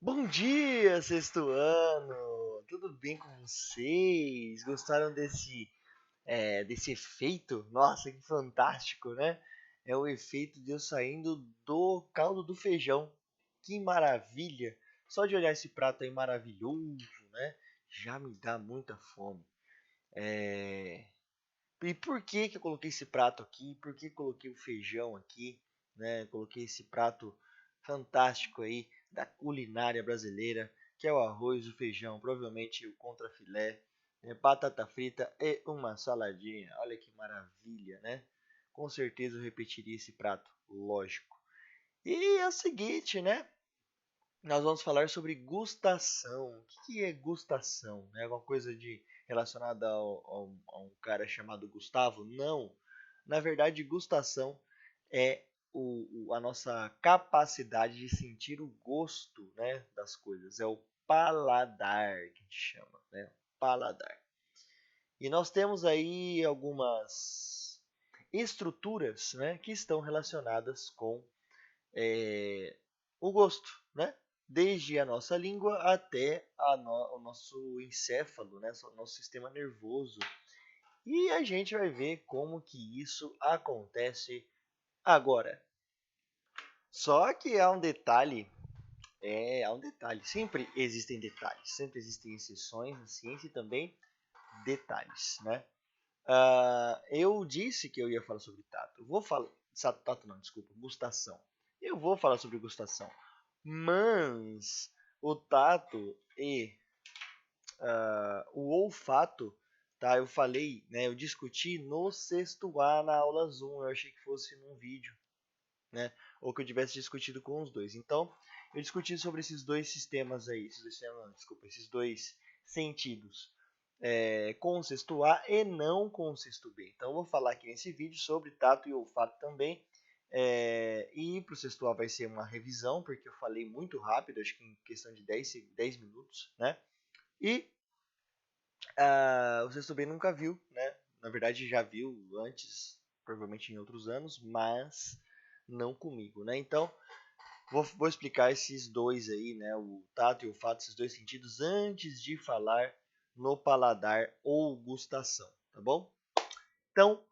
Bom dia, sexto ano! Tudo bem com vocês? Gostaram desse efeito? Nossa, que fantástico, né? É o efeito de eu saindo do caldo do feijão. Que maravilha! Só de olhar esse prato aí maravilhoso, né? Já me dá muita fome. É... E por que que eu coloquei esse prato aqui? Por que coloquei o feijão aqui? Né? Coloquei esse prato fantástico aí da culinária brasileira, que é o arroz, o feijão, provavelmente o contrafilé, batata frita e uma saladinha. Olha que maravilha, né? Com certeza eu repetiria esse prato, lógico. E é o seguinte, né? Nós vamos falar sobre gustação. O que é gustação? É alguma coisa relacionada a um cara chamado Gustavo? Não. Na verdade, gustação é a nossa capacidade de sentir o gosto, né, das coisas. É o paladar que a gente chama, né? Paladar. E nós temos aí algumas estruturas, né, que estão relacionadas com o gosto, né? Desde a nossa língua até o nosso encéfalo, né? O nosso sistema nervoso. E a gente vai ver como que isso acontece agora. Só que há um detalhe. Sempre existem detalhes, sempre existem exceções na ciência e também detalhes, né? Eu disse que eu ia falar sobre tato. Eu vou falar. Tato não, desculpa, gustação. Eu vou falar sobre gustação. Mas o tato e o olfato, tá? Eu falei, né? Eu discuti no sexto A na aula Zoom. Eu achei que fosse num vídeo, né? Ou que eu tivesse discutido com os dois. Então, eu discuti sobre esses dois sistemas aí, esses dois sentidos. Com o sexto A e não com o sexto B. Então, eu vou falar aqui nesse vídeo sobre tato e olfato também. E para o sexto A vai ser uma revisão, porque eu falei muito rápido, acho que em questão de 10 minutos, né? E o sexto B nunca viu, né? Na verdade já viu antes, provavelmente em outros anos, mas não comigo, né? Então, vou explicar esses dois aí, né? O tato e o olfato, esses dois sentidos, antes de falar no paladar ou gustação, tá bom? Então,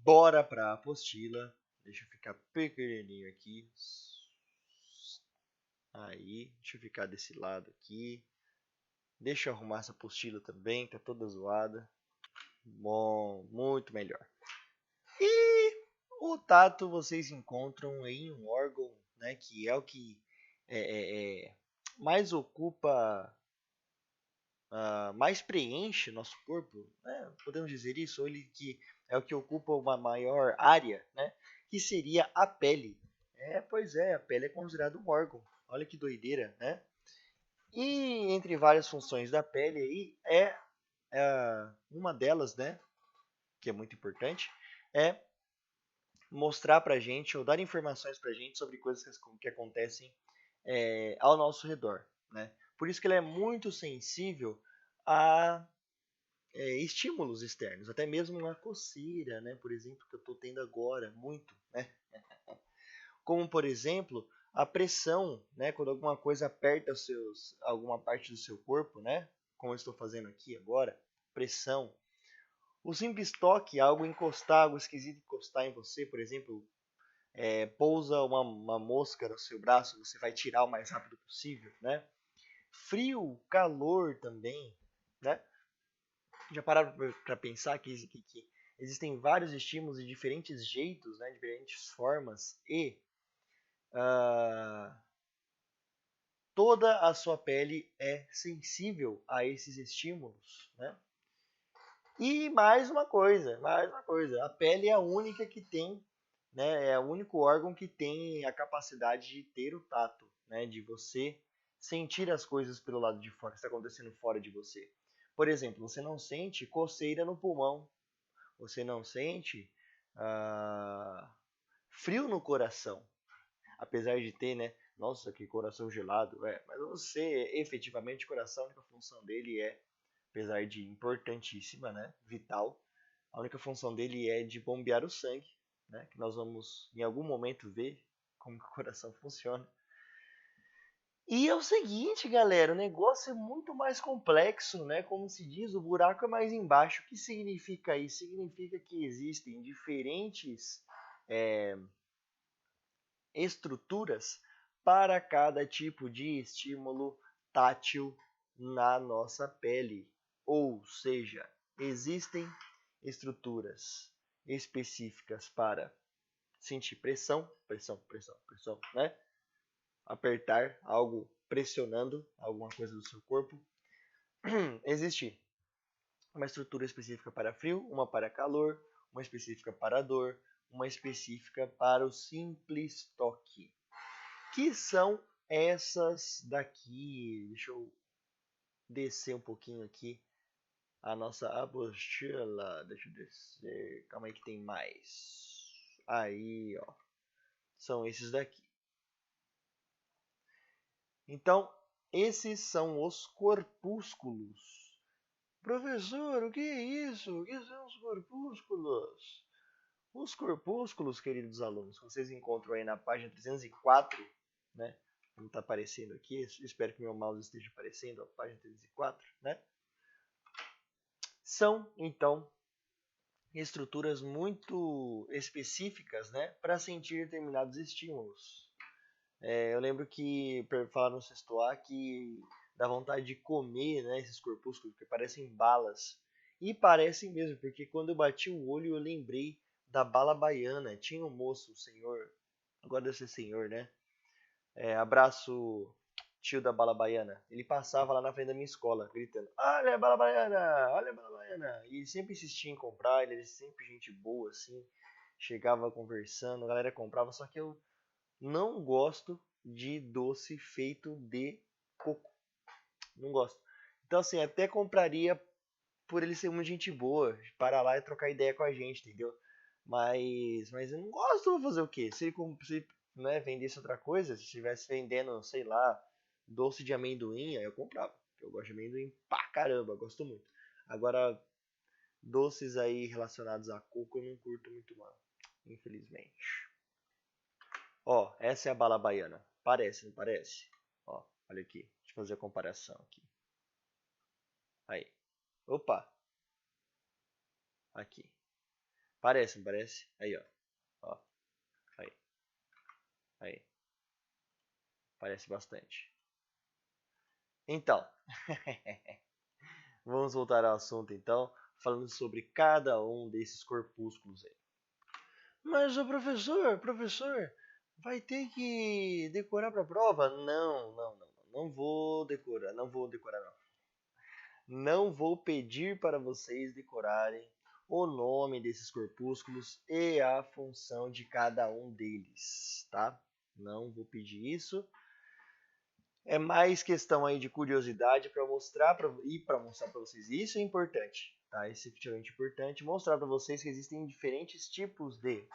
bora para a apostila. Deixa eu ficar pequenininho aqui. Aí, deixa eu ficar desse lado aqui. Deixa eu arrumar essa apostila também, tá toda zoada. Bom, muito melhor. E o tato vocês encontram em um órgão, né, que é o que é, é, é, mais ocupa, mais preenche nosso corpo, né? Podemos dizer isso, ou ele que é o que ocupa uma maior área, né? Que seria a pele. Pois é, a pele é considerada um órgão. Olha que doideira, né? E entre várias funções da pele aí uma delas, né? Que é muito importante, é mostrar pra gente ou dar informações pra gente sobre coisas que acontecem ao nosso redor, né? Por isso que ele é muito sensível a estímulos externos, até mesmo uma coceira, né? Por exemplo, que eu estou tendo agora, muito, né? Como, por exemplo, a pressão, né? Quando alguma coisa aperta alguma parte do seu corpo, né? Como eu estou fazendo aqui agora, pressão. O simples toque, algo encostar, algo esquisito encostar em você, por exemplo, pousa uma mosca no seu braço, você vai tirar o mais rápido possível, né? Frio, calor também, né? Já pararam para pensar que existem vários estímulos de diferentes jeitos, né? Diferentes formas e ah, toda a sua pele é sensível a esses estímulos, né? E mais uma coisa, a pele é a única que tem, né, é o único órgão que tem a capacidade de ter o tato, né, de você sentir as coisas pelo lado de fora, que está acontecendo fora de você. Por exemplo, você não sente coceira no pulmão, você não sente ah, frio no coração, apesar de ter, né, nossa, que coração gelado, mas você, efetivamente, o coração, a única função dele apesar de importantíssima, né, vital, a única função dele é de bombear o sangue, né, que nós vamos em algum momento ver como que o coração funciona. E é o seguinte, galera, o negócio é muito mais complexo, né? Como se diz, o buraco é mais embaixo. O que significa isso? Significa que existem diferentes estruturas para cada tipo de estímulo tátil na nossa pele. Ou seja, existem estruturas específicas para sentir pressão, pressão, pressão, pressão, né? Apertar algo pressionando alguma coisa do seu corpo. Existe uma estrutura específica para frio, uma para calor, uma específica para dor, uma específica para o simples toque. Que são essas daqui? Deixa eu descer um pouquinho aqui a nossa apostila. Deixa eu descer. Calma aí que tem mais. Aí, ó. São esses daqui. Então, esses são os corpúsculos. Professor, o que é isso? O que são os corpúsculos? Os corpúsculos, queridos alunos, que vocês encontram aí na página 304, né? Como está aparecendo aqui, espero que meu mouse esteja aparecendo, a página 304, né? São, então, estruturas muito específicas, né, para sentir determinados estímulos. Eu lembro que falaram no sexto A que dá vontade de comer, né, esses corpúsculos, que parecem balas. E parecem mesmo, porque quando eu bati o olho eu lembrei da bala baiana. Tinha um moço, um senhor, agora deve ser senhor, né? Abraço, tio da bala baiana. Ele passava lá na frente da minha escola, gritando: Olha a bala baiana! Olha a bala baiana! E ele sempre insistia em comprar, ele era sempre gente boa, assim. Chegava conversando, a galera comprava, só que eu não gosto de doce feito de coco. Não gosto. Então, assim, até compraria por ele ser muito gente boa, parar lá e trocar ideia com a gente, entendeu? Mas eu não gosto, vou fazer o quê? Se né, vendesse outra coisa, se estivesse vendendo, sei lá, doce de amendoim, aí eu comprava. Eu gosto de amendoim pra caramba, gosto muito. Agora, doces aí relacionados a coco eu não curto muito, não, infelizmente. Ó, essa é a bala baiana. Parece, não parece? Ó, olha aqui. Deixa eu fazer a comparação aqui. Aí. Opa, aqui. Parece, não parece? Aí, ó. Ó, aí. Aí. Parece bastante. Então, vamos voltar ao assunto então, falando sobre cada um desses corpúsculos aí. Mas o professor, vai ter que decorar para a prova? Não vou decorar, não vou decorar não. Não vou pedir para vocês decorarem o nome desses corpúsculos e a função de cada um deles, tá? Não vou pedir isso. É mais questão aí de curiosidade para mostrar para mostrar para vocês. Isso é importante, tá? Isso é efetivamente importante. Mostrar para vocês que existem diferentes tipos de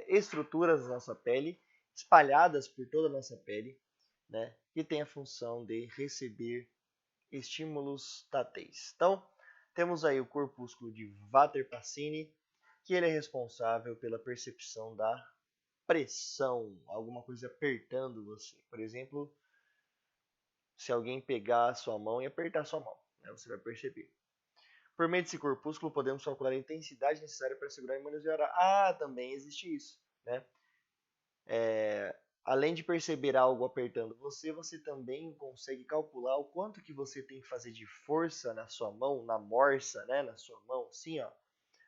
estruturas da nossa pele espalhadas por toda a nossa pele, né? Que tem a função de receber estímulos táteis. Então, temos aí o corpúsculo de Vater-Pacini, que ele é responsável pela percepção da pressão, alguma coisa apertando você. Por exemplo, se alguém pegar a sua mão e apertar a sua mão, né, você vai perceber. Por meio desse corpúsculo, podemos calcular a intensidade necessária para segurar e manusear. Também existe isso, né? Além de perceber algo apertando você, você também consegue calcular o quanto que você tem que fazer de força na sua mão, na morsa, né, na sua mão, assim, ó,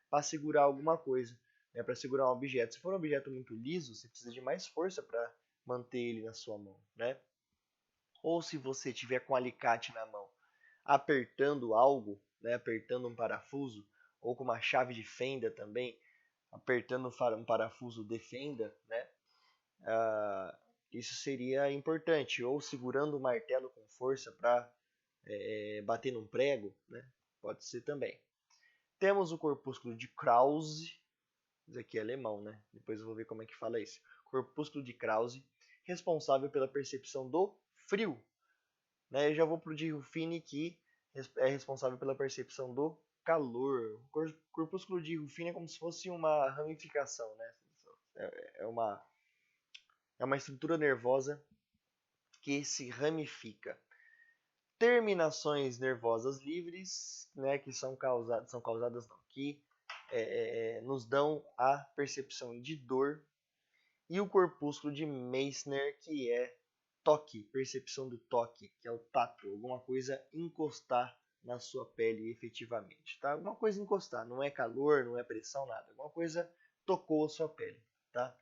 para segurar alguma coisa, né, para segurar um objeto. Se for um objeto muito liso, você precisa de mais força para manter ele na sua mão, né? Ou se você tiver com um alicate na mão, apertando algo, né, apertando um parafuso, ou com uma chave de fenda também, apertando um parafuso de fenda, né? Isso seria importante, ou segurando o martelo com força para bater num prego, né? Pode ser também. Temos o corpúsculo de Krause, isso aqui é alemão, né? Depois eu vou ver como é que fala isso. Corpúsculo de Krause, responsável pela percepção do frio. Né? Eu já vou para o de Ruffini, que é responsável pela percepção do calor. O corpúsculo de Ruffini é como se fosse uma ramificação, né? É uma estrutura nervosa que se ramifica. Terminações nervosas livres, né, que são causadas não, que nos dão a percepção de dor, e o corpúsculo de Meissner, que é toque, percepção do toque, que é o tato, alguma coisa encostar na sua pele efetivamente, tá? Alguma coisa encostar, não é calor, não é pressão, nada, alguma coisa tocou a sua pele, tá?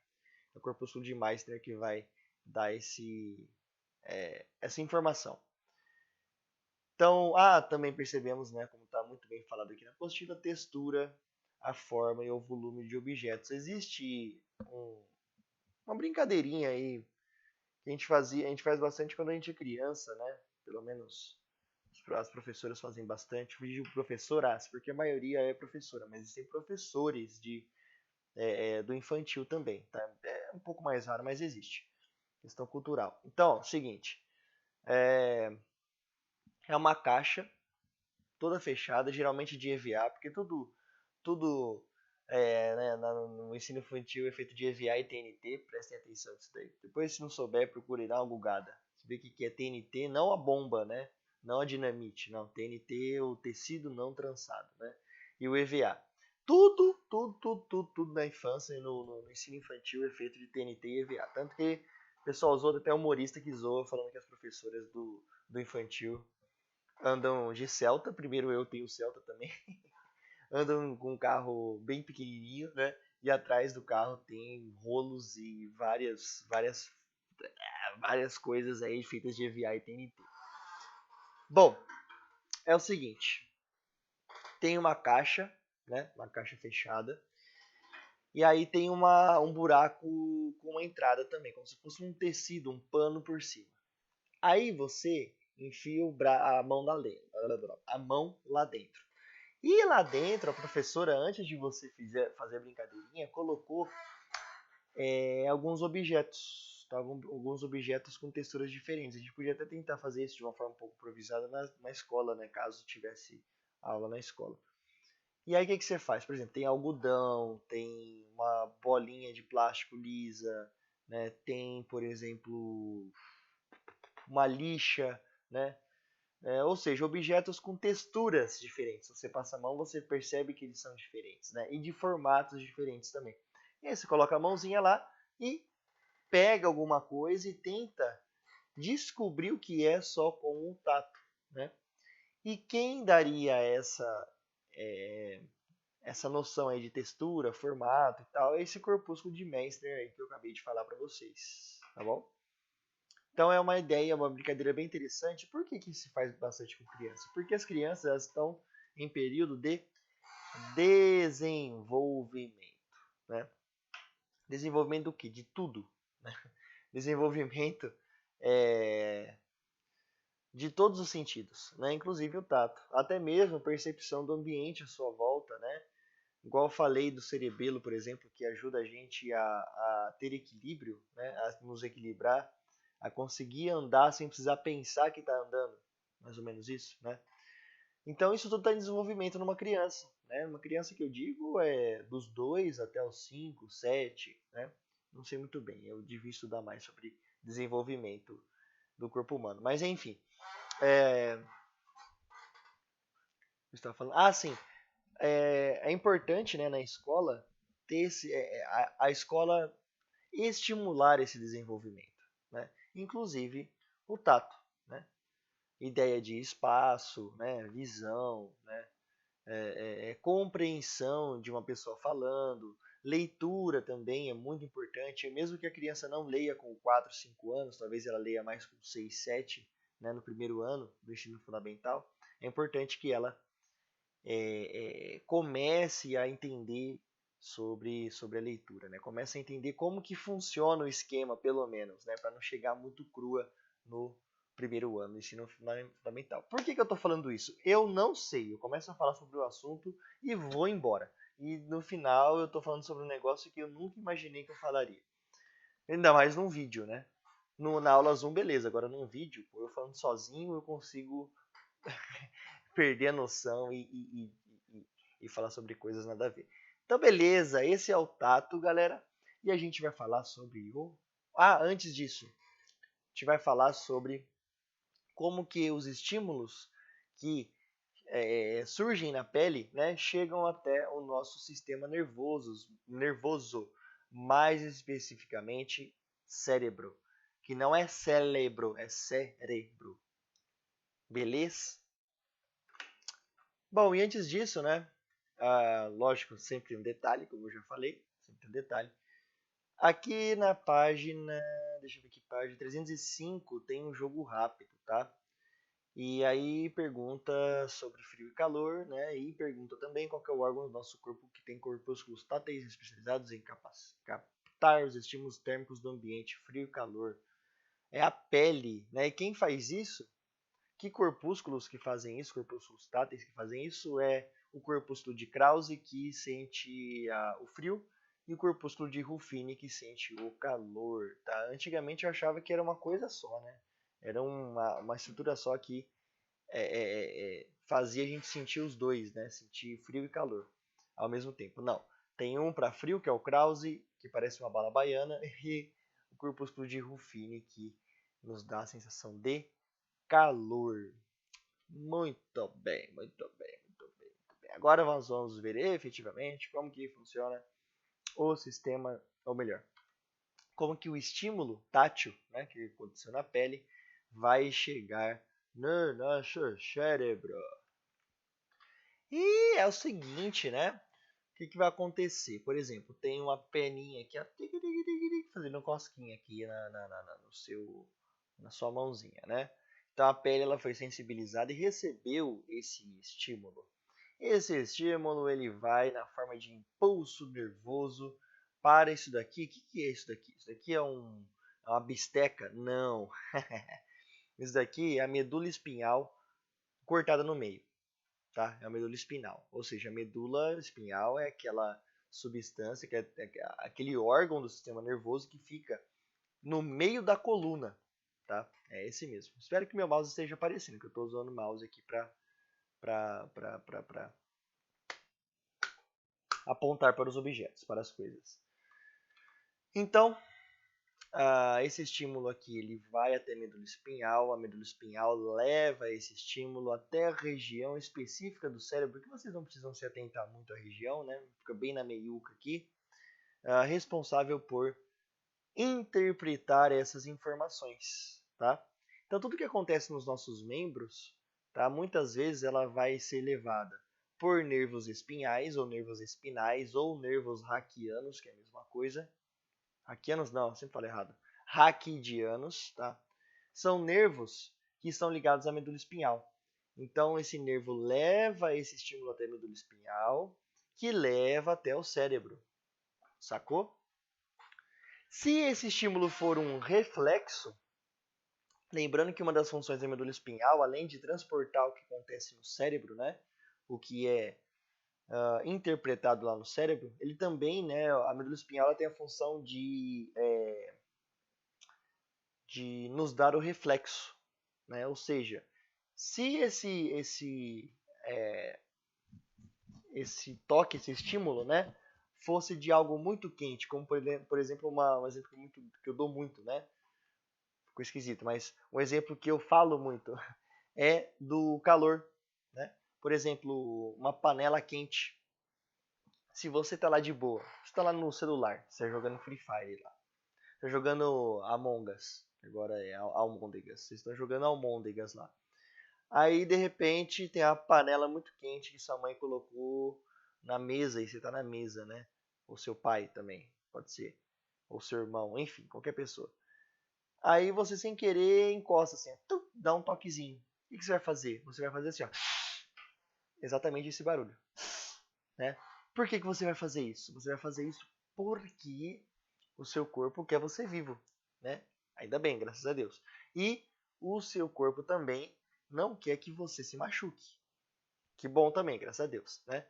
É o corpúsculo de Meissner que vai dar essa informação. Então, também percebemos, né, como está muito bem falado aqui na apostila, a textura, a forma e o volume de objetos. Existe uma brincadeirinha aí que a gente faz bastante quando a gente é criança, né? Pelo menos as professoras fazem bastante. Fugiu professoras, porque a maioria é professora, mas existem professores do infantil também, tá? É um pouco mais raro, mas existe. Questão cultural. Então, seguinte, é uma caixa toda fechada, geralmente de EVA, porque tudo né, no ensino infantil é feito de EVA e TNT, prestem atenção nisso daí. Depois, se não souber, procure dar uma bugada. Você vê o que é TNT, não a bomba, né? Não a dinamite, não. TNT é o tecido não trançado, né? E o EVA. Tudo na infância e no ensino infantil é feito de TNT e EVA. Tanto que o pessoal usou até humorista que zoa falando que as professoras do infantil andam de Celta. Primeiro eu tenho Celta também. Andam com um carro bem pequenininho, né? E atrás do carro tem rolos e várias coisas aí feitas de EVA e TNT. Bom, é o seguinte. Tem uma caixa, né? Uma caixa fechada. E aí tem um buraco com uma entrada também, como se fosse um tecido, um pano por cima. Aí você enfia a mão lá dentro. E lá dentro, a professora, antes de você fazer a brincadeirinha, colocou alguns objetos, tá? Alguns objetos com texturas diferentes. A gente podia até tentar fazer isso de uma forma um pouco improvisada na escola, né? Caso tivesse aula na escola. E aí o que você faz? Por exemplo, tem algodão, tem uma bolinha de plástico lisa, né? Tem, por exemplo, uma lixa, né? Ou seja, objetos com texturas diferentes. Se você passa a mão, você percebe que eles são diferentes, né? E de formatos diferentes também. E aí você coloca a mãozinha lá e pega alguma coisa e tenta descobrir o que é só com o tato, né? E quem daria essa noção aí de textura, formato e tal, é esse corpúsculo de Meissner aí que eu acabei de falar para vocês, tá bom? Então é uma ideia, uma brincadeira bem interessante. Por que se faz bastante com crianças? Porque as crianças elas estão em período de desenvolvimento, né? Desenvolvimento do quê? De tudo, né? Desenvolvimento de todos os sentidos, né? Inclusive o tato, até mesmo a percepção do ambiente à sua volta, né? Igual eu falei do cerebelo, por exemplo, que ajuda a gente a ter equilíbrio, né? A nos equilibrar, a conseguir andar sem precisar pensar que está andando, mais ou menos isso, né? Então isso tudo está em desenvolvimento numa criança, né? Uma criança que eu digo é dos 2 até os 5, 7, né? Não sei muito bem, eu devia estudar mais sobre desenvolvimento do corpo humano. Mas enfim, eu estava falando. Sim, é importante, né, na escola ter a escola estimular esse desenvolvimento, né? Inclusive o tato, né? Ideia de espaço, né? Visão, né? Compreensão de uma pessoa falando, leitura também é muito importante, mesmo que a criança não leia com 4, 5 anos, talvez ela leia mais com 6, 7, né, no primeiro ano do ensino fundamental, é importante que ela comece a entender sobre a leitura, né? Comece a entender como que funciona o esquema, pelo menos, né? Para não chegar muito crua no primeiro ano do ensino fundamental. Por que eu estou falando isso? Eu não sei. Eu começo a falar sobre o assunto e vou embora. E no final eu estou falando sobre um negócio que eu nunca imaginei que eu falaria. Ainda mais num vídeo, né? Na aula Zoom, beleza. Agora num vídeo, eu falando sozinho, eu consigo perder a noção e falar sobre coisas nada a ver. Então, beleza, esse é o tato, galera. E a gente vai falar sobre o. Antes disso, gente vai falar sobre como que os estímulos que surgem na pele, né, chegam até o nosso sistema nervoso, mais especificamente cérebro, que não é cérebro, é cérebro. Beleza? Bom, e antes disso, né, lógico, sempre um detalhe, como eu já falei, sempre um detalhe. Aqui na página, deixa eu ver que página, 305 tem um jogo rápido, tá? E aí pergunta sobre frio e calor, né? E pergunta também qual que é o órgão do nosso corpo que tem corpúsculos táteis especializados em captar os estímulos térmicos do ambiente, frio e calor. É a pele, né? E quem faz isso? Que corpúsculos que fazem isso? Corpúsculos táteis que fazem isso é o corpúsculo de Krause que sente o frio e o corpúsculo de Ruffini que sente o calor, tá? Antigamente eu achava que era uma coisa só, né? Era uma estrutura só que fazia a gente sentir os dois, né? Sentir frio e calor ao mesmo tempo. Não. Tem um para frio, que é o Krause, que parece uma bala baiana, e o corpúsculo de Ruffini, que nos dá a sensação de calor. Muito bem, muito bem, muito bem, muito bem. Agora nós vamos ver efetivamente como que funciona o sistema, ou melhor, como que o estímulo tátil, né, que aconteceu na pele, vai chegar no nosso cérebro. E é o seguinte, né? O que vai acontecer? Por exemplo, tem uma peninha aqui, ó, fazendo cosquinha aqui na sua mãozinha, né? Então a pele ela foi sensibilizada e recebeu esse estímulo. Esse estímulo ele vai na forma de impulso nervoso para isso daqui. O que é isso daqui? Isso daqui é uma bisteca? Não. Isso daqui é a medula espinhal cortada no meio, tá? É a medula espinhal. Ou seja, a medula espinhal é aquela substância, aquele órgão do sistema nervoso que fica no meio da coluna, tá? É esse mesmo. Espero que meu mouse esteja aparecendo, que eu estou usando o mouse aqui para apontar para os objetos, para as coisas. Então, esse estímulo aqui ele vai até a medula espinhal leva esse estímulo até a região específica do cérebro, que vocês não precisam se atentar muito à região, né? Fica bem na meiuca aqui, responsável por interpretar essas informações, tá? Então tudo que acontece nos nossos membros, tá? Muitas vezes ela vai ser levada por nervos espinhais ou nervos espinais ou nervos raquianos, que é a mesma coisa. Raquianos não, sempre falei errado. Raquidianos, tá? São nervos que estão ligados à medula espinhal. Então esse nervo leva esse estímulo até a medula espinhal, que leva até o cérebro. Sacou? Se esse estímulo for um reflexo, lembrando que uma das funções da medula espinhal, além de transportar o que acontece no cérebro, né, o que é interpretado lá no cérebro, ele também, né, a medula espinhal tem a função de nos dar o reflexo, né? Ou seja, se esse toque, esse estímulo, né, fosse de algo muito quente, como por exemplo um exemplo que eu dou muito, né? Ficou esquisito, mas um exemplo que eu falo muito é do calor, né? Por exemplo, uma panela quente. Se você tá lá de boa, você tá lá no celular, você tá jogando Free Fire lá, tá jogando Among Us, agora é Almôndegas, vocês estão jogando Almôndegas lá. Aí de repente tem a panela muito quente que sua mãe colocou na mesa e você tá na mesa, né? Ou seu pai também, pode ser, ou seu irmão, enfim, qualquer pessoa. Aí você sem querer encosta assim, dá um toquezinho. O que você vai fazer? Você vai fazer assim, ó. Exatamente esse barulho, né? Por que você vai fazer isso? Você vai fazer isso porque o seu corpo quer você vivo, né? Ainda bem, graças a Deus. E o seu corpo também não quer que você se machuque. Que bom também, graças a Deus, né?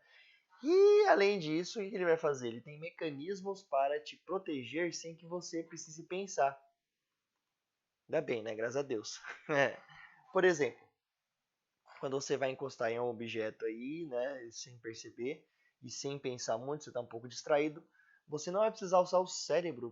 E além disso, o que ele vai fazer? Ele tem mecanismos para te proteger sem que você precise pensar. Ainda bem, né? Graças a Deus. Por exemplo, quando você vai encostar em um objeto aí, né, sem perceber e sem pensar muito, você está um pouco distraído, você não vai precisar usar o cérebro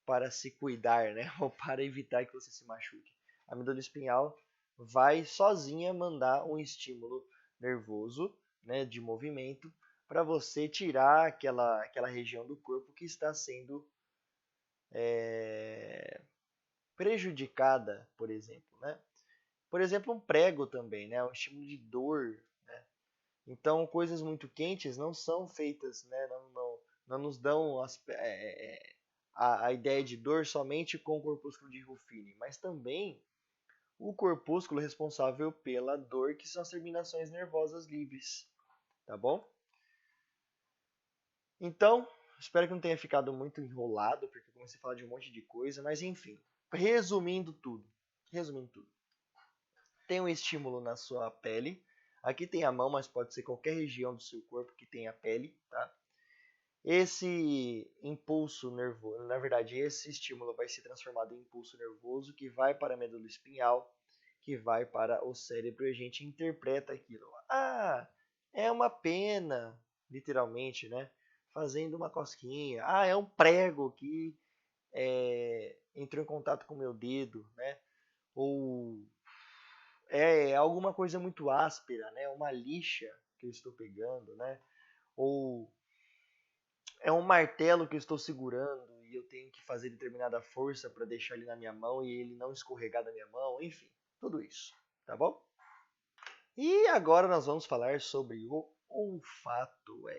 para se cuidar, né? Ou para evitar que você se machuque. A medula espinhal vai sozinha mandar um estímulo nervoso, né, de movimento, para você tirar aquela região do corpo que está sendo prejudicada, por exemplo, né? Por exemplo, um prego também, né? Um estímulo de dor, né? Então, coisas muito quentes não são feitas, né? Não nos dão a ideia de dor somente com o corpúsculo de Ruffini, mas também o corpúsculo responsável pela dor, que são as terminações nervosas livres, tá bom? Então, espero que não tenha ficado muito enrolado, porque eu comecei a falar de um monte de coisa, mas enfim, resumindo tudo, tem um estímulo na sua pele, aqui tem a mão, mas pode ser qualquer região do seu corpo que tenha pele, tá? Esse impulso nervoso, na verdade, esse estímulo vai ser transformado em impulso nervoso que vai para a medula espinhal, que vai para o cérebro e a gente interpreta aquilo. Ah, é uma pena, literalmente, né? Fazendo uma cosquinha. Ah, é um prego que entrou em contato com o meu dedo, né? Ou é alguma coisa muito áspera, né? Uma lixa que eu estou pegando, né? Ou é um martelo que eu estou segurando e eu tenho que fazer determinada força para deixar ele na minha mão e ele não escorregar da minha mão, enfim, tudo isso, tá bom? E agora nós vamos falar sobre o olfato.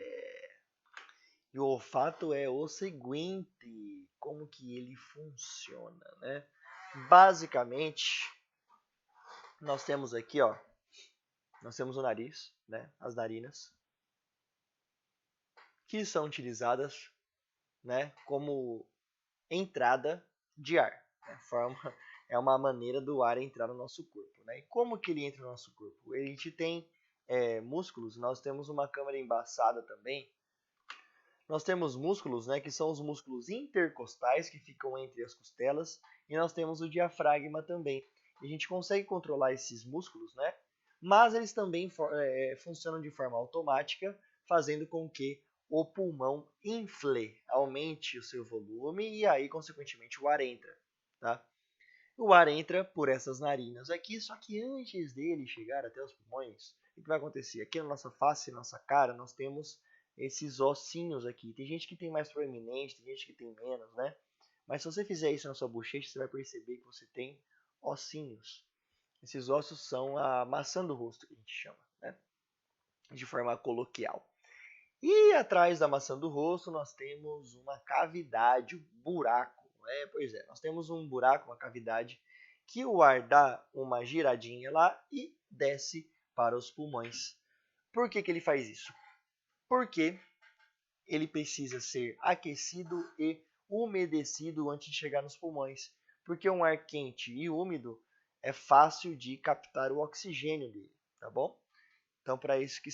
E o olfato é o seguinte, como que ele funciona, né? Basicamente, nós temos aqui, ó, nós temos o nariz, né? As narinas, que são utilizadas, né, como entrada de ar. Né? É uma maneira do ar entrar no nosso corpo. Né? E como que ele entra no nosso corpo? A gente tem músculos, nós temos uma câmara embaçada também. Nós temos músculos, né, que são os músculos intercostais que ficam entre as costelas, e nós temos o diafragma também. E a gente consegue controlar esses músculos, né? Mas eles também funcionam de forma automática, fazendo com que o pulmão infle, aumente o seu volume e aí, consequentemente, o ar entra, tá? O ar entra por essas narinas aqui, só que antes dele chegar até os pulmões, o que vai acontecer? Aqui na nossa face, nossa cara, nós temos esses ossinhos aqui. Tem gente que tem mais proeminente, tem gente que tem menos, né? Mas se você fizer isso na sua bochecha, você vai perceber que você tem ossinhos. Esses ossos são a maçã do rosto, que a gente chama, né? De forma coloquial. E atrás da maçã do rosto nós temos uma cavidade, um buraco. Pois é, nós temos um buraco, uma cavidade, que o ar dá uma giradinha lá e desce para os pulmões. Por que que ele faz isso? Porque ele precisa ser aquecido e umedecido antes de chegar nos pulmões. Porque um ar quente e úmido é fácil de captar o oxigênio dele, tá bom? Então, para isso que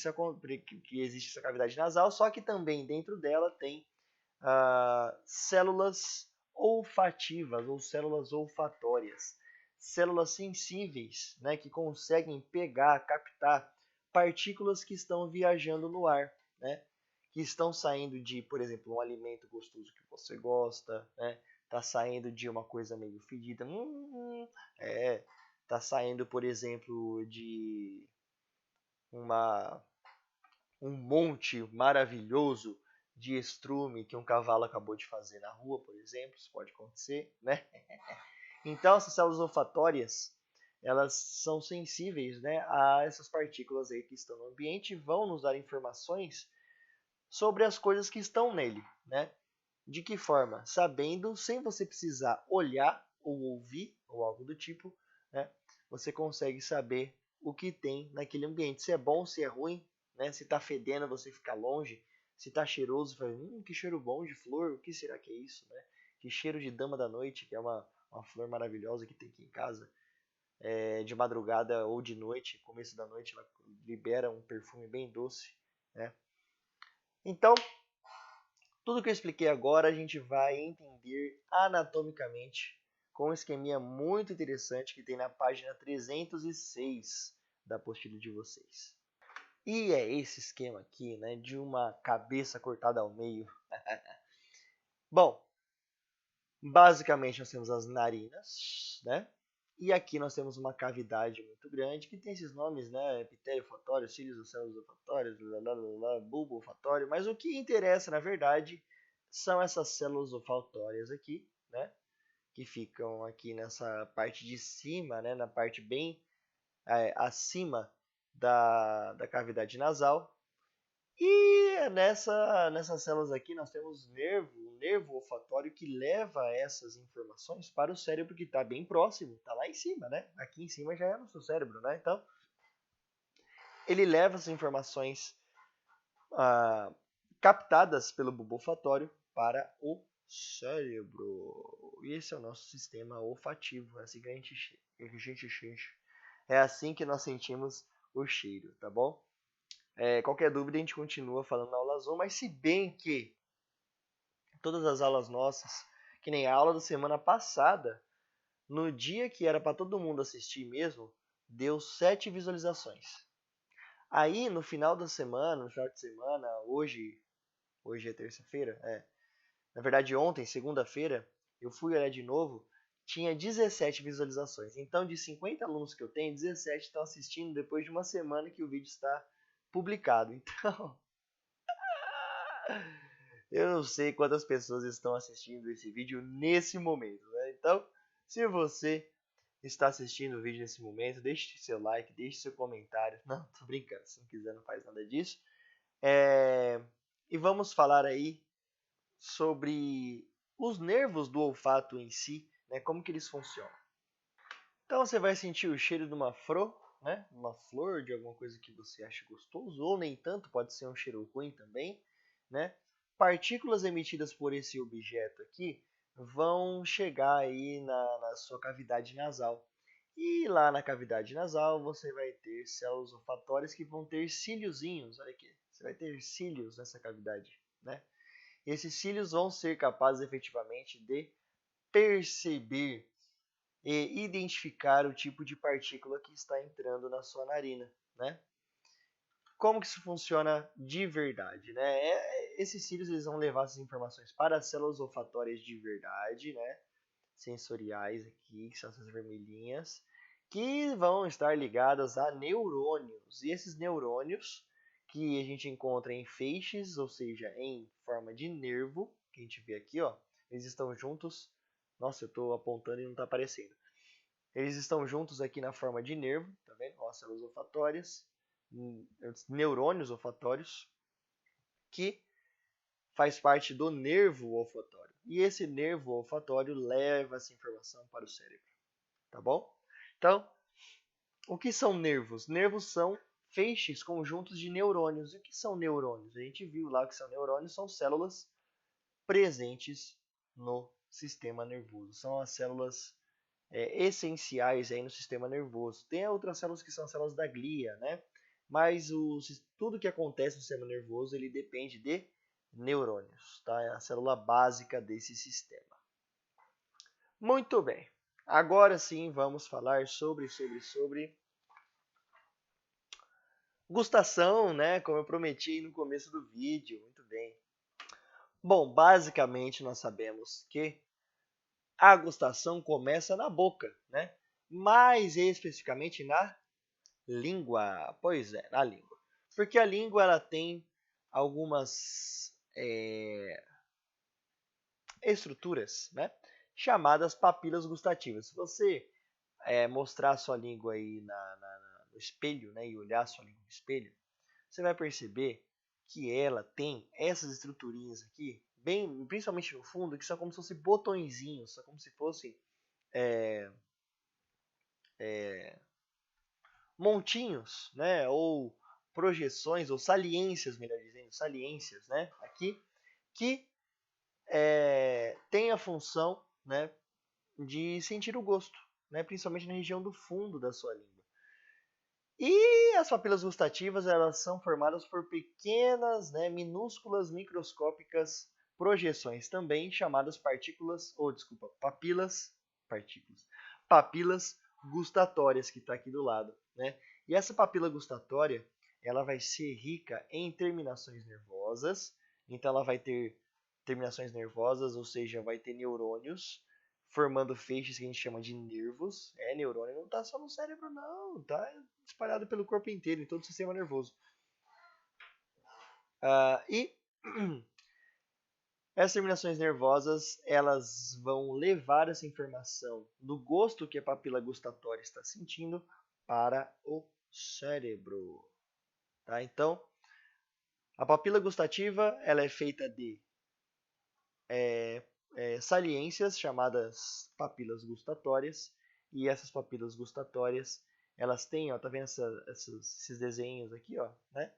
existe essa cavidade nasal, só que também dentro dela tem células olfativas ou células olfatórias, células sensíveis, né, que conseguem pegar, captar partículas que estão viajando no ar, né, que estão saindo de, por exemplo, um alimento gostoso que você gosta, né, tá saindo de uma coisa meio fedida, tá saindo, por exemplo, de uma um monte maravilhoso de estrume que um cavalo acabou de fazer na rua, por exemplo, isso pode acontecer, né? Então, essas células olfatórias, elas são sensíveis, né, a essas partículas aí que estão no ambiente e vão nos dar informações sobre as coisas que estão nele, né? De que forma? Sabendo, sem você precisar olhar ou ouvir, ou algo do tipo, né? Você consegue saber o que tem naquele ambiente. Se é bom, se é ruim, né? Se está fedendo, você fica longe. Se está cheiroso, fala, que cheiro bom de flor, o que será que é isso, né? Que cheiro de dama da noite, que é uma flor maravilhosa que tem aqui em casa. De madrugada ou de noite, começo da noite, ela libera um perfume bem doce, né? Então, tudo que eu expliquei agora a gente vai entender anatomicamente com um esqueminha muito interessante que tem na página 306 da apostila de vocês. E é esse esquema aqui, né, de uma cabeça cortada ao meio. Bom, Basicamente, nós temos as narinas, né? E aqui nós temos uma cavidade muito grande que tem esses nomes, né? Epitélio olfatório, cílios océus olfatórios, bulbo olfatório. Mas o que interessa, na verdade, são essas células olfatórias aqui, né? Que ficam aqui nessa parte de cima, né? Na parte bem acima da cavidade nasal. E nessas células aqui nós temos um nervo olfatório que leva essas informações para o cérebro que está bem próximo, está lá em cima, né? Aqui em cima já é nosso cérebro, né? Então, ele leva essas informações ah, captadas pelo bulbo olfatório para o cérebro. E esse é o nosso sistema olfativo, é assim que é assim que nós sentimos o cheiro, tá bom? Qualquer dúvida a gente continua falando na aula azul, mas se bem que todas as aulas nossas, que nem a aula da semana passada, no dia que era para todo mundo assistir mesmo, deu 7 visualizações. Aí no final da semana, no final de semana, hoje é terça-feira, na verdade ontem, segunda-feira, eu fui olhar de novo, tinha 17 visualizações. Então de 50 alunos que eu tenho, 17 estão assistindo depois de uma semana que o vídeo está publicado. Então, eu não sei quantas pessoas estão assistindo esse vídeo nesse momento, né? Então, se você está assistindo o vídeo nesse momento, deixe seu like, deixe seu comentário. Não, tô brincando, se não quiser não faz nada disso. E vamos falar aí sobre os nervos do olfato em si, né? Como que eles funcionam. Então você vai sentir o cheiro de uma flor, né? Uma flor, de alguma coisa que você acha gostoso, ou nem tanto, pode ser um cheiro ruim também, né? Partículas emitidas por esse objeto aqui vão chegar aí na sua cavidade nasal. E lá na cavidade nasal você vai ter células olfatórias que vão ter cíliozinhos, olha aqui, você vai ter cílios nessa cavidade, né? Esses cílios vão ser capazes efetivamente de perceber e identificar o tipo de partícula que está entrando na sua narina, né? Como que isso funciona de verdade, né? Esses cílios eles vão levar essas informações para as células olfatórias de verdade, né? Sensoriais aqui, que são essas vermelhinhas, que vão estar ligadas a neurônios. E esses neurônios que a gente encontra em feixes, ou seja, em forma de nervo, que a gente vê aqui, ó, eles estão juntos. Nossa, eu estou apontando e não está aparecendo. Eles estão juntos aqui na forma de nervo, tá vendo? Ó, células olfatórias, neurônios olfatórios, que faz parte do nervo olfatório. E esse nervo olfatório leva essa informação para o cérebro, tá bom? Então, o que são nervos? Nervos são feixes, conjuntos de neurônios. E o que são neurônios? A gente viu lá que são neurônios, são células presentes no sistema nervoso. São as células essenciais aí no sistema nervoso. Tem outras células que são células da glia, né? Mas tudo que acontece no sistema nervoso ele depende de neurônios, tá? É a célula básica desse sistema. Muito bem. Agora sim vamos falar sobre gustação, né? Como eu prometi no começo do vídeo. Muito bem. Bom, basicamente nós sabemos que a gustação começa na boca, né? Mais especificamente na língua. Pois é, na língua. Porque a língua ela tem algumas estruturas, né? Chamadas papilas gustativas. Se você mostrar a sua língua aí no espelho, né? E olhar a sua língua no espelho, você vai perceber que ela tem essas estruturinhas aqui, bem, principalmente no fundo, que são como se fossem botõezinhos, são como se fossem montinhos, né? Ou projeções, ou saliências, melhor dizendo, saliências, né? Aqui, que tem a função, né? De sentir o gosto, né? Principalmente na região do fundo da sua língua. E as papilas gustativas elas são formadas por pequenas, né, minúsculas, microscópicas projeções, também chamadas papilas gustatórias, que está aqui do lado, né? E essa papila gustatória ela vai ser rica em terminações nervosas, então ela vai ter terminações nervosas, ou seja, vai ter neurônios formando feixes que a gente chama de nervos. Neurônio não está só no cérebro, não, está espalhado pelo corpo inteiro, em todo o sistema nervoso. E essas terminações nervosas, elas vão levar essa informação do gosto que a papila gustatória está sentindo para o cérebro. Tá? Então, a papila gustativa ela é feita de saliências chamadas papilas gustatórias, e essas papilas gustatórias elas têm, ó, tá vendo esses desenhos aqui, ó, né?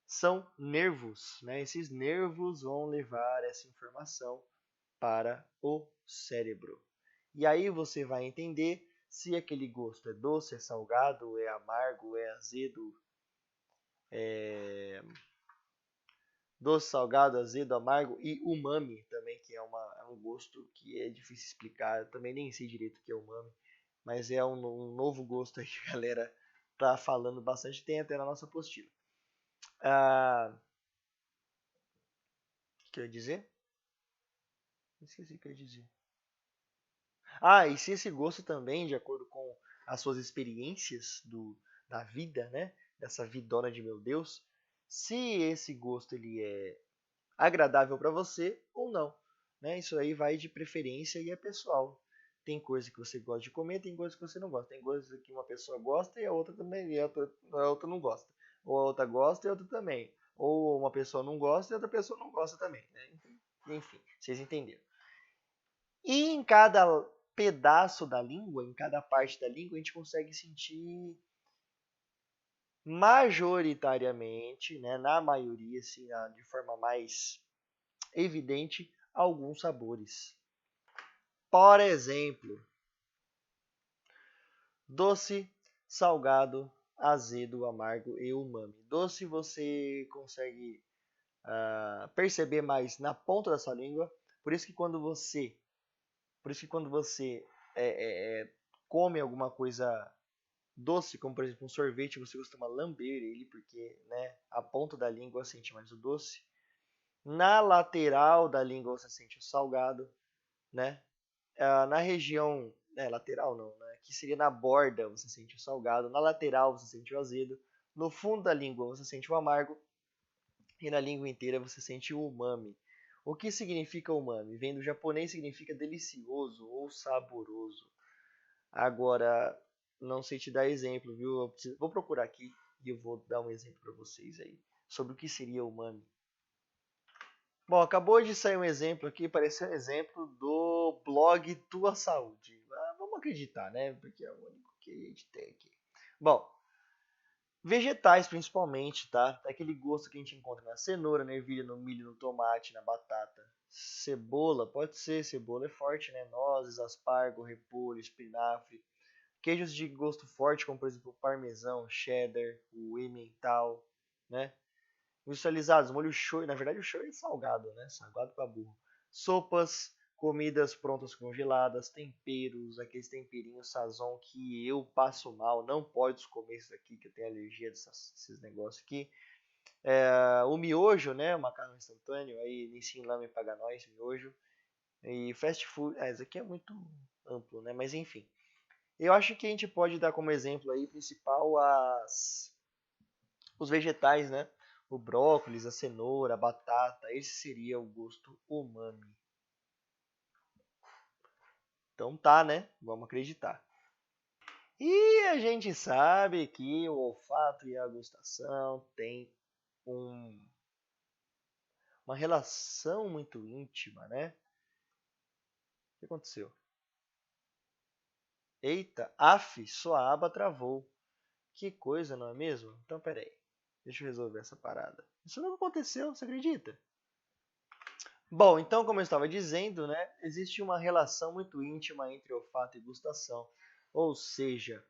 São nervos, né? Esses nervos vão levar essa informação para o cérebro. E aí você vai entender se aquele gosto é doce, é salgado, é amargo, é azedo, doce, salgado, azedo, amargo e umami também, que é um gosto que é difícil explicar. Eu também nem sei direito o que é umami, mas é um novo gosto aí que a galera tá falando bastante, tem até na nossa apostila. O que eu ia dizer? Esqueci o que eu ia dizer. E se esse gosto também, de acordo com as suas experiências da vida, né? Dessa vidona de meu Deus, se esse gosto ele é agradável para você ou não, né? Isso aí vai de preferência e é pessoal. Tem coisa que você gosta de comer, tem coisa que você não gosta. Tem coisa que uma pessoa gosta e a outra também, e a outra não gosta. Ou a outra gosta e a outra também. Ou uma pessoa não gosta e a outra pessoa não gosta também, né? Enfim, vocês entenderam. E em cada pedaço da língua, em cada parte da língua, a gente consegue sentir majoritariamente, né, na maioria, assim, de forma mais evidente, alguns sabores. Por exemplo, doce, salgado, azedo, amargo e umami. Doce você consegue perceber mais na ponta da sua língua, por isso que quando você come alguma coisa doce, como por exemplo um sorvete, você costuma lamber ele, porque, né, a ponta da língua sente mais o doce. Na lateral da língua você sente o salgado, né? Na região, lateral não, né? Que seria na borda você sente o salgado, na lateral você sente o azedo, no fundo da língua você sente o amargo e na língua inteira você sente o umami. O que significa umami? Vem do japonês, significa delicioso ou saboroso. Agora, não sei te dar exemplo, viu? Vou procurar aqui e eu vou dar um exemplo para vocês aí sobre o que seria umami. Bom, acabou de sair um exemplo aqui, parece um exemplo do blog Tua Saúde. Vamos acreditar, né? Porque é o único que a gente tem aqui. Bom, vegetais principalmente, tá? Aquele gosto que a gente encontra na cenoura, na ervilha, no milho, no tomate, na batata. Cebola, pode ser, cebola é forte, né? Nozes, aspargo, repolho, espinafre. Queijos de gosto forte, como por exemplo parmesão, cheddar, o emmental, né? Industrializados, molho shoyu, na verdade o shoyu é salgado, né? Salgado para burro. Sopas, comidas prontas congeladas, temperos, aqueles temperinhos sazon que eu passo mal, não pode comer isso aqui, que eu tenho alergia desses negócios aqui. O miojo, né? O macarrão instantâneo, aí Nissin Lame paga nós, miojo. E fast food, isso aqui é muito amplo, né? Mas enfim. Eu acho que a gente pode dar como exemplo aí principal os vegetais, né? O brócolis, a cenoura, a batata, esse seria o gosto umami. Então tá, né? Vamos acreditar. E a gente sabe que o olfato e a gustação têm uma relação muito íntima, né? O que aconteceu? Eita, sua aba travou. Que coisa, não é mesmo? Então peraí, deixa eu resolver essa parada. Isso nunca aconteceu, você acredita? Bom, então, como eu estava dizendo, né, existe uma relação muito íntima entre olfato e gustação. Ou seja,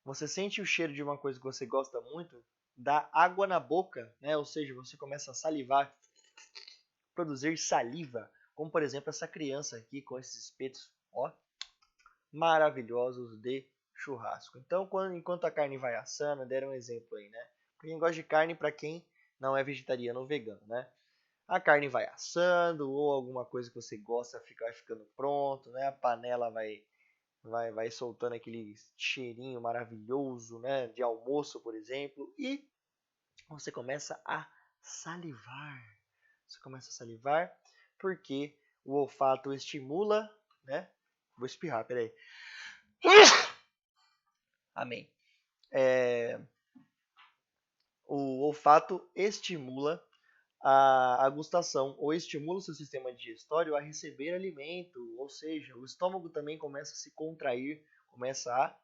você sente o cheiro de uma coisa que você gosta muito, dá água na boca, né? Ou seja, você começa a salivar, produzir saliva, como por exemplo essa criança aqui com esses espetos, ó, maravilhosos de churrasco. Então, enquanto a carne vai assando, deram um exemplo aí, né? Quem gosta de carne, para quem não é vegetariano ou vegano, né? A carne vai assando ou alguma coisa que você gosta vai ficando pronto, né? A panela vai soltando aquele cheirinho maravilhoso, né? De almoço, por exemplo, e você começa a salivar. Você começa a salivar porque o olfato estimula, né? Vou espirrar, peraí. Amém. O olfato estimula a gustação ou estimula o seu sistema digestório a receber alimento, ou seja, o estômago também começa a se contrair, começa a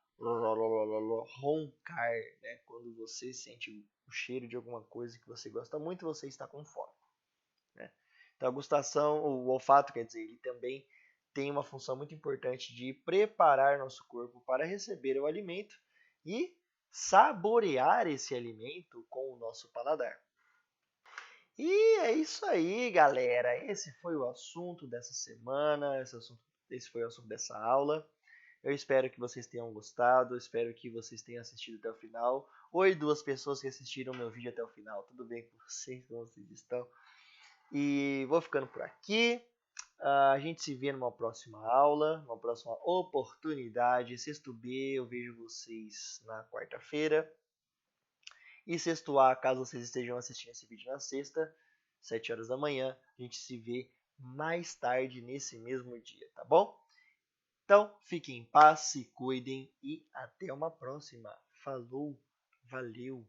roncar, né? Quando você sente o cheiro de alguma coisa que você gosta muito, você está com fome, né? Então a gustação, o olfato, quer dizer, ele também tem uma função muito importante de preparar nosso corpo para receber o alimento e saborear esse alimento com o nosso paladar. E é isso aí, galera. Esse foi o assunto dessa semana, esse foi o assunto dessa aula. Eu espero que vocês tenham gostado, eu espero que vocês tenham assistido até o final. Oi, duas pessoas que assistiram meu vídeo até o final. Tudo bem com vocês? Como vocês estão? E vou ficando por aqui. A gente se vê numa próxima aula, uma próxima oportunidade. Sexto B, eu vejo vocês na quarta-feira. E sexto A, caso vocês estejam assistindo esse vídeo na sexta, 7 horas da manhã, a gente se vê mais tarde nesse mesmo dia, tá bom? Então, fiquem em paz, se cuidem e até uma próxima. Falou, valeu!